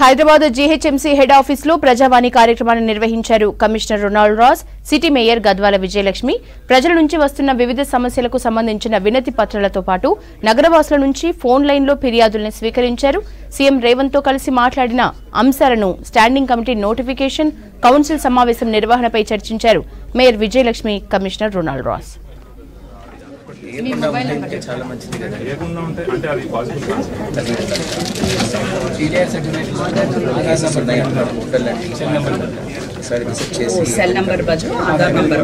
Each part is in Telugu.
హైదరాబాద్ జీహెచ్ఎంసీ హెడ్ ఆఫీస్ లో ప్రజావాణి కార్యక్రమాన్ని నిర్వహించారు. Commissioner Ronald Ross, city mayor Gadwal Vijayalakshmi ప్రజల నుంచి వస్తున్న వివిధ సమస్యలకు సంబంధించిన వినతి పత్రాలతో పాటు నగరవాసుల నుంచి ఫోన్ లైన్లో ఫిర్యాదుల్ని స్వీకరించారు. సీఎం రేవంత్ తో కలిసి మాట్లాడిన అంశాలను స్టాండింగ్ కమిటీ నోటిఫికేషన్, కౌన్సిల్ సమావేశం నిర్వహణపై చర్చించారు mayor Vijayalakshmi, commissioner Ronald Ross. చాలా మంచిది కదా సెల్ నంబర్ బదులు ఆధార్ నంబర్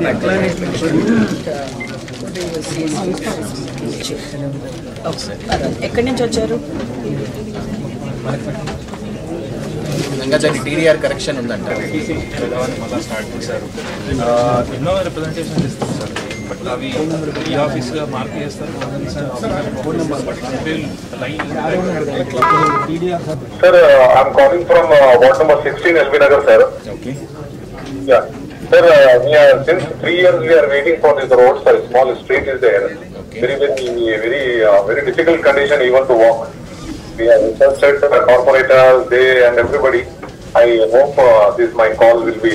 ఎక్కడి నుంచి వచ్చారు? గంగాజలి టీడీఆర్ కరెక్షన్ ఉందంట. ఎన్నో రిప్రజెంటేషన్ ఇస్తాం సార్, బట్ అవి ఈ ఆఫీస్గా మార్క్ చేస్తారు. Sir, I'm calling from ward number 16 LB Nagar, sir. Okay. Yeah. Sir, we are since 3 years we are waiting for this road, sir. Small street is there. Okay. Very difficult condition even to walk. We have requested the corporators, they and everybody. I hope this my call will be.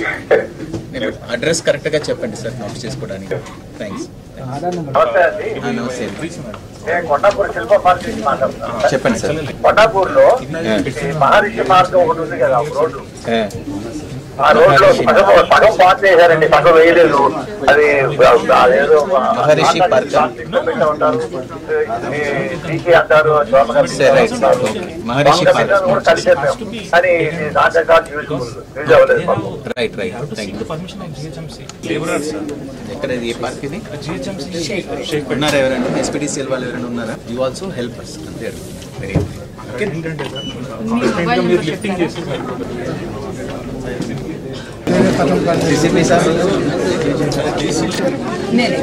Address correct గా చెప్పండి సార్, నోట్ చేసుకోవడానికి. థ్యాంక్స్. నమస్తే. కొండాపూర్ శిల్ప పార్క్ నుంచి మాట్లాడుతున్నాను. చెప్పండి సార్. కొండాపూర్ లో మహర్షి మార్గం ఒకటి ఉంది కదా రోడ్డు, ఆ రోడ్ లో సగం పాస్ చేశారండి, సగం వేయలేదు. అది అదేదో మహర్షి పార్క్ ఉంటారు, అంటారు మహర్షి పార్క్. కానీ ఆధార్ కార్డు యూజ్ అవ్వలేదు. Right right. Thank you. ఎక్కడ ఏ పార్క్ ఇది? ఉన్నారు ఎవరైనా ఎస్పీడీసీఎల్ వాళ్ళు ఎవరైనా ఉన్నారా? You also help us. అంతే. వెరీ నేను